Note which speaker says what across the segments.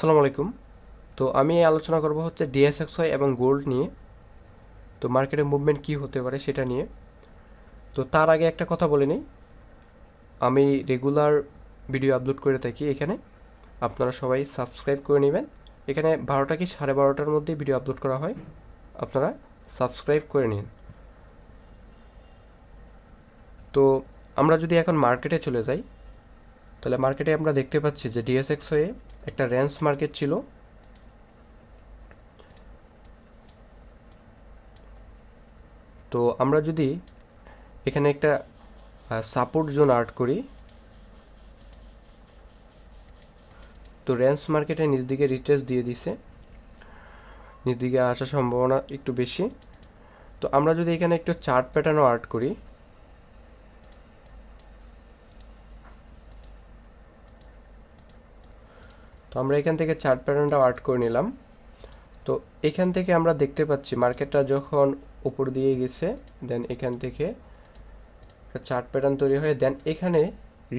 Speaker 1: আসসালামু আলাইকুম। তো আমি আলোচনা করব হচ্ছে ডিএসএক্সওয়াই এবং গোল্ড নিয়ে। তো মার্কেটের মুভমেন্ট কী হতে পারে সেটা নিয়ে। তো তার আগে একটা কথা বলে নিই, আমি রেগুলার ভিডিও আপলোড করে থাকি এখানে। আপনারা সবাই সাবস্ক্রাইব করে নেবেন। এখানে 12টা কি 12:30টার মধ্যেই ভিডিও আপলোড করা হয়, আপনারা সাবস্ক্রাইব করে নিন। তো আমরা যদি এখন মার্কেটে চলে যাই, তাহলে মার্কেটে আমরা দেখতে পাচ্ছি যে ডিএসএক্সওয়াই একটা রেঞ্জ মার্কেট ছিল। তো আমরা যদি এখানে একটা সাপোর্ট জোন আর্ট করি, তো রেঞ্জ মার্কেটে নিচ দিকে রিট্রেস দিয়ে দিছে, নিচ দিকে আসার সম্ভাবনা একটু বেশি। তো আমরা যদি এখানে একটু চার্ট প্যাটার্নও আর্ট করি, তো আমরা এখান থেকে চার্ট প্যাটার্নটাও আর্ট করে নিলাম। তো এখান থেকে আমরা দেখতে পাচ্ছি মার্কেটটা যখন উপর দিয়ে গেছে, দেন এখান থেকে একটা চার্ট প্যাটার্ন তৈরি হয়ে দেন এখানে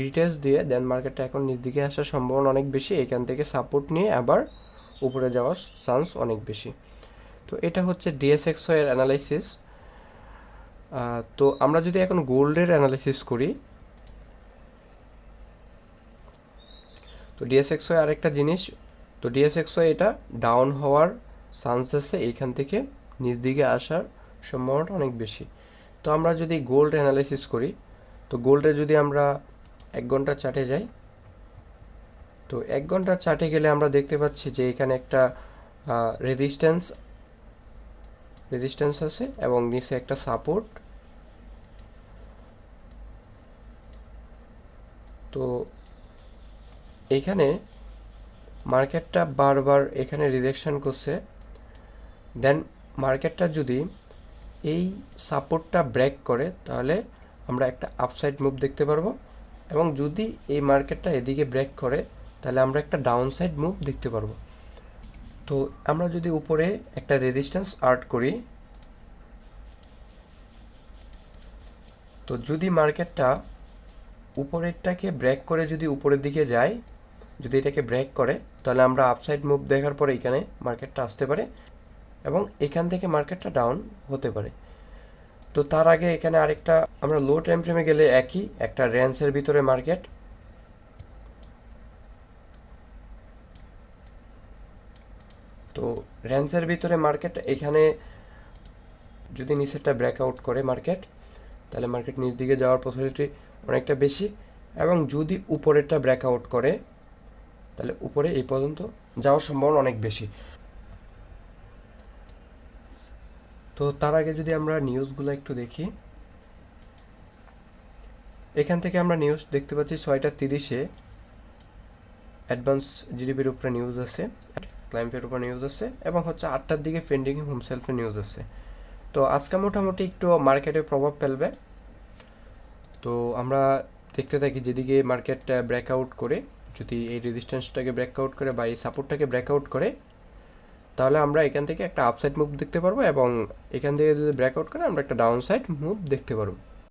Speaker 1: রিটেস্ট দিয়ে দেন মার্কেটটা এখন নিচ দিকে আসার সম্ভাবনা অনেক বেশি। এখান থেকে সাপোর্ট নিয়ে আবার উপরে যাওয়ার চান্স অনেক বেশি। তো এটা হচ্ছে ডিএসএক্সওয়াই এর অ্যানালাইসিস। তো আমরা যদি এখন গোল্ডের অ্যানালাইসিস করি, তো ডিএসএক্সওয়াই আরেকটা জিনিস, তো ডিএসএক্সওয়াই এটা ডাউন হওয়ার চান্স আছে, এইখান থেকে নিচ দিকে আসার সম্ভাবনাটা অনেক বেশি। তো আমরা যদি গোল্ড অ্যানালাইসিস করি, তো গোল্ডে যদি আমরা 1 ঘন্টার চার্টে যাই, তো 1 ঘন্টার চার্টে গেলে আমরা দেখতে পাচ্ছি যে এখানে একটা রেজিস্ট্যান্স আছে এবং নিচে একটা সাপোর্ট। তো এইখানে মার্কেটটা বারবার এখানে রিজেকশন করছে, দেন মার্কেটটা যদি এই সাপোর্টটা ব্রেক করে তাহলে আমরা একটা আপসাইড মুভ দেখতে পারবো, এবং যদি এই মার্কেটটা এদিকে ব্রেক করে তাহলে আমরা একটা ডাউনসাইড মুভ দেখতে পারবো। তো আমরা যদি উপরে একটা রেজিস্ট্যান্স আর্ট করি, তো যদি মার্কেটটা উপরেরটাকে ব্রেক করে যদি উপরের দিকে যায়, যদি এটাকে ব্রেক করে তাহলে আমরা আপসাইড মুভ দেখার পরে এখানে মার্কেটটা আসতে পারে এবং এখান থেকে মার্কেটটা ডাউন হতে পারে। তো তার আগে এখানে আরেকটা আমরা লো টাইম ফ্রেমে গেলে একই একটা রেঞ্জের ভিতরে মার্কেট। তো রেঞ্জের ভিতরে মার্কেট এখানে যদি নিচেরটা ব্রেকআউট করে মার্কেট, তাহলে মার্কেট নিচ দিকে যাওয়ার পসিবিলিটি অনেকটা বেশি, এবং যদি উপরেরটা ব্রেকআউট করে তাহলে উপরে এই পর্যন্ত যাওয়ার সম্ভাবনা অনেক বেশি। তো তার আগে যদি আমরা নিউজগুলো একটু দেখি, এখান থেকে আমরা নিউজ দেখতে পাচ্ছি 6টা 30-এ অ্যাডভান্স জিডিপির উপরে নিউজ আছে, ক্লাইম্পের উপর নিউজ আছে, এবং হচ্ছে 8টার দিকে পেন্ডিং হোমসেলফের নিউজ আছে। তো আজকে মোটামুটি একটু মার্কেটে প্রভাব ফেলবে। তো আমরা দেখতে থাকি যেদিকে মার্কেট ব্রেকআউট করে, যদি এই রেজিস্ট্যান্সটাকে ব্রেকআউট করে বা এই সাপোর্টটাকে ব্রেকআউট করে তাহলে আমরা এখান থেকে একটা আপসাইড মুভ দেখতে পারবো, এবং এখান থেকে যদি ব্রেকআউট করে আমরা একটা ডাউন সাইড মুভ দেখতে পারবো।